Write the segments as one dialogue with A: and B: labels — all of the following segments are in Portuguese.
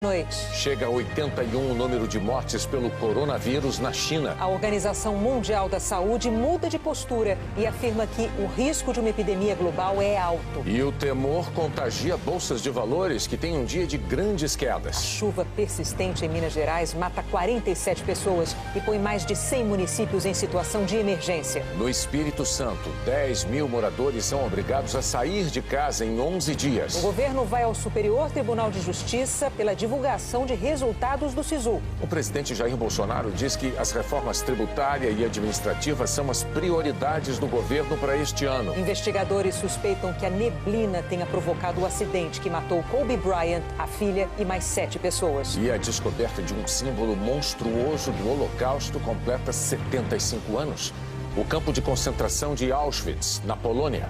A: Noite.
B: Chega a 81 o número de mortes pelo coronavírus na China.
A: A Organização Mundial da Saúde muda de postura e afirma que o risco de uma epidemia global é alto.
B: E o temor contagia bolsas de valores que têm um dia de grandes quedas.
A: A chuva persistente em Minas Gerais mata 47 pessoas e põe mais de 100 municípios em situação de emergência.
B: No Espírito Santo, 10 mil moradores são obrigados a sair de casa em 11 dias.
A: O governo vai ao Superior Tribunal de Justiça pela divulgação de resultados do SISU.
B: O presidente Jair Bolsonaro diz que as reformas tributária e administrativa são as prioridades do governo para este ano.
A: Investigadores suspeitam que a neblina tenha provocado o acidente que matou Kobe Bryant, a filha e mais 7 pessoas.
B: E a descoberta de um símbolo monstruoso do Holocausto completa 75 anos. O campo de concentração de Auschwitz, na Polônia.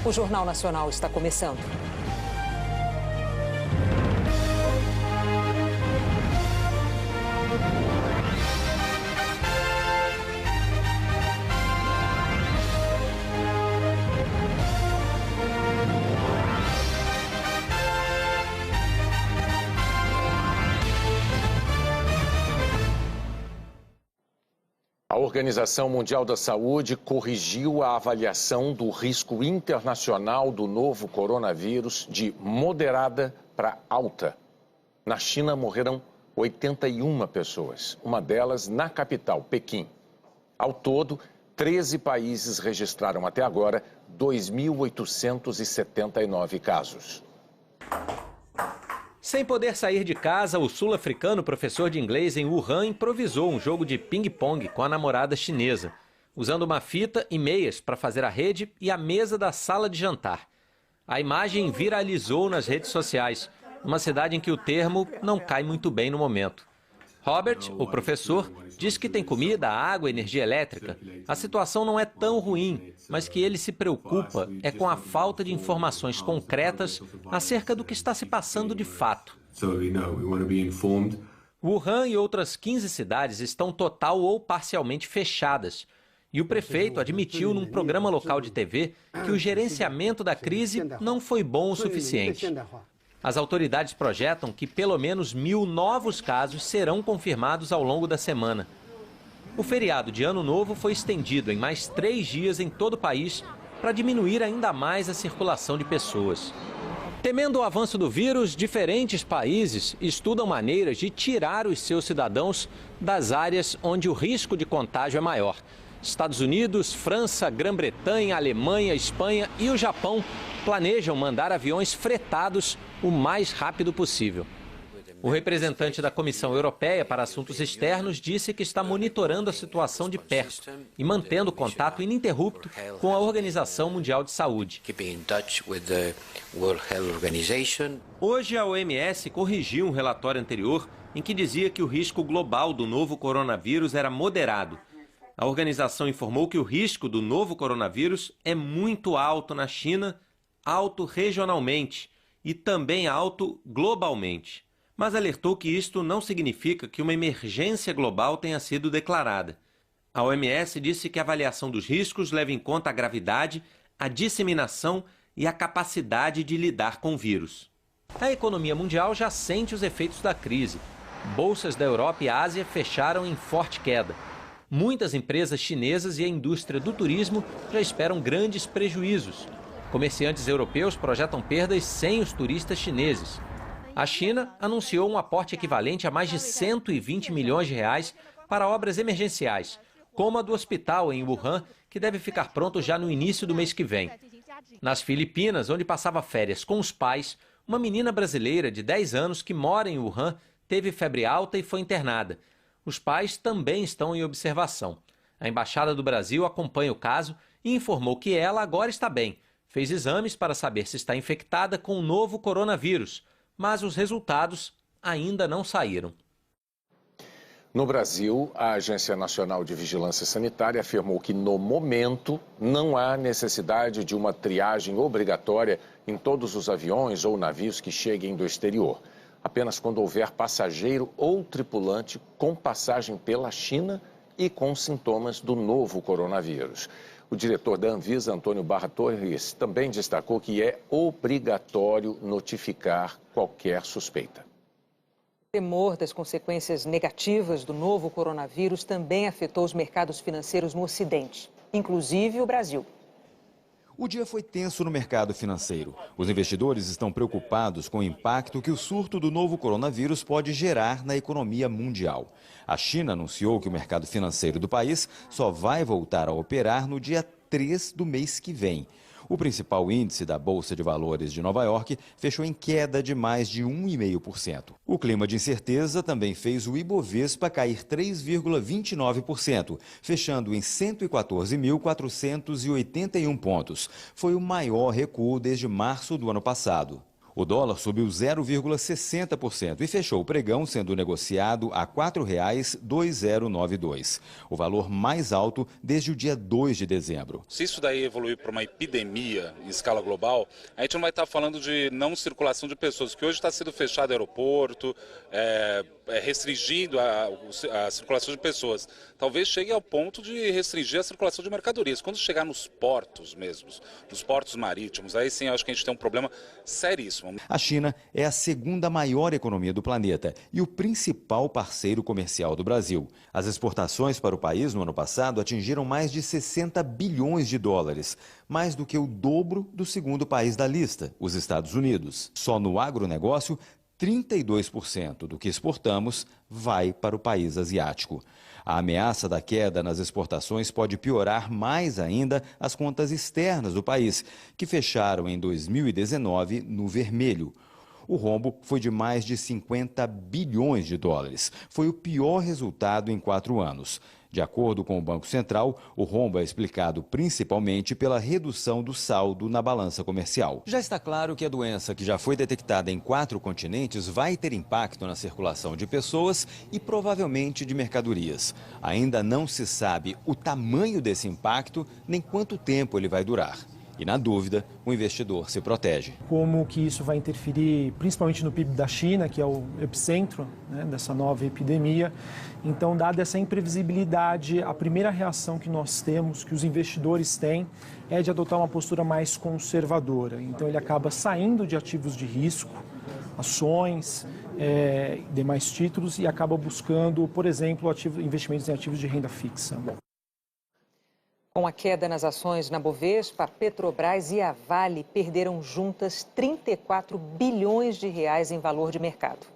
A: O Jornal Nacional está começando.
B: A Organização Mundial da Saúde corrigiu a avaliação do risco internacional do novo coronavírus de moderada para alta. Na China morreram 81 pessoas, uma delas na capital, Pequim. Ao todo, 13 países registraram até agora 2.879 casos.
C: Sem poder sair de casa, o sul-africano professor de inglês em Wuhan improvisou um jogo de ping-pong com a namorada chinesa, usando uma fita e meias para fazer a rede e a mesa da sala de jantar. A imagem viralizou nas redes sociais, numa cidade em que o termo não cai muito bem no momento. Robert, o professor, diz que tem comida, água e energia elétrica. A situação não é tão ruim, mas que ele se preocupa é com a falta de informações concretas acerca do que está se passando de fato. Wuhan e outras 15 cidades estão total ou parcialmente fechadas. E o prefeito admitiu num programa local de TV que o gerenciamento da crise não foi bom o suficiente. As autoridades projetam que pelo menos 1.000 novos casos serão confirmados ao longo da semana. O feriado de Ano Novo foi estendido em mais 3 dias em todo o país para diminuir ainda mais a circulação de pessoas. Temendo o avanço do vírus, diferentes países estudam maneiras de tirar os seus cidadãos das áreas onde o risco de contágio é maior. Estados Unidos, França, Grã-Bretanha, Alemanha, Espanha e o Japão planejam mandar aviões fretados o mais rápido possível. O representante da Comissão Europeia para Assuntos Externos disse que está monitorando a situação de perto e mantendo contato ininterrupto com a Organização Mundial de Saúde. Hoje, a OMS corrigiu um relatório anterior em que dizia que o risco global do novo coronavírus era moderado. A organização informou que o risco do novo coronavírus é muito alto na China, alto regionalmente e também alto globalmente. Mas alertou que isto não significa que uma emergência global tenha sido declarada. A OMS disse que a avaliação dos riscos leva em conta a gravidade, a disseminação e a capacidade de lidar com o vírus. A economia mundial já sente os efeitos da crise. Bolsas da Europa e Ásia fecharam em forte queda. Muitas empresas chinesas e a indústria do turismo já esperam grandes prejuízos. Comerciantes europeus projetam perdas sem os turistas chineses. A China anunciou um aporte equivalente a mais de 120 milhões de reais para obras emergenciais, como a do hospital em Wuhan, que deve ficar pronto já no início do mês que vem. Nas Filipinas, onde passava férias com os pais, uma menina brasileira de 10 anos que mora em Wuhan teve febre alta e foi internada. Os pais também estão em observação. A Embaixada do Brasil acompanha o caso e informou que ela agora está bem. Fez exames para saber se está infectada com o novo coronavírus, mas os resultados ainda não saíram.
B: No Brasil, a Agência Nacional de Vigilância Sanitária afirmou que, no momento, não há necessidade de uma triagem obrigatória em todos os aviões ou navios que cheguem do exterior. Apenas quando houver passageiro ou tripulante com passagem pela China e com sintomas do novo coronavírus. O diretor da Anvisa, Antônio Barra Torres, também destacou que é obrigatório notificar qualquer suspeita.
A: O temor das consequências negativas do novo coronavírus também afetou os mercados financeiros no Ocidente, inclusive o Brasil.
D: O dia foi tenso no mercado financeiro. Os investidores estão preocupados com o impacto que o surto do novo coronavírus pode gerar na economia mundial. A China anunciou que o mercado financeiro do país só vai voltar a operar no dia 3 do mês que vem. O principal índice da Bolsa de Valores de Nova York fechou em queda de mais de 1,5%. O clima de incerteza também fez o Ibovespa cair 3,29%, fechando em 114.481 pontos. Foi o maior recuo desde março do ano passado. O dólar subiu 0,60% e fechou o pregão sendo negociado a R$ 4,2092, o valor mais alto desde o dia 2 de dezembro.
E: Se isso daí evoluir para uma epidemia em escala global, a gente não vai estar falando de não circulação de pessoas, que hoje está sendo fechado o aeroporto, restringindo a circulação de pessoas. Talvez chegue ao ponto de restringir a circulação de mercadorias. Quando chegar nos portos mesmos, nos portos marítimos, aí sim eu acho que a gente tem um problema seríssimo.
D: A China é a segunda maior economia do planeta e o principal parceiro comercial do Brasil. As exportações para o país no ano passado atingiram mais de 60 bilhões de dólares, mais do que o dobro do segundo país da lista, os Estados Unidos. Só no agronegócio, 32% do que exportamos vai para o país asiático. A ameaça da queda nas exportações pode piorar mais ainda as contas externas do país, que fecharam em 2019 no vermelho. O rombo foi de mais de 50 bilhões de dólares. Foi o pior resultado em 4 anos. De acordo com o Banco Central, o rombo é explicado principalmente pela redução do saldo na balança comercial. Já está claro que a doença, que já foi detectada em 4 continentes, vai ter impacto na circulação de pessoas e provavelmente de mercadorias. Ainda não se sabe o tamanho desse impacto nem quanto tempo ele vai durar. E, na dúvida, o investidor se protege.
F: Como que isso vai interferir principalmente no PIB da China, que é o epicentro, né, dessa nova epidemia. Então, dada essa imprevisibilidade, a primeira reação que nós temos, que os investidores têm, é de adotar uma postura mais conservadora. Então, ele acaba saindo de ativos de risco, ações, demais títulos, e acaba buscando, por exemplo, investimentos em ativos de renda fixa.
A: Com a queda nas ações na Bovespa, a Petrobras e a Vale perderam juntas 34 bilhões de reais em valor de mercado.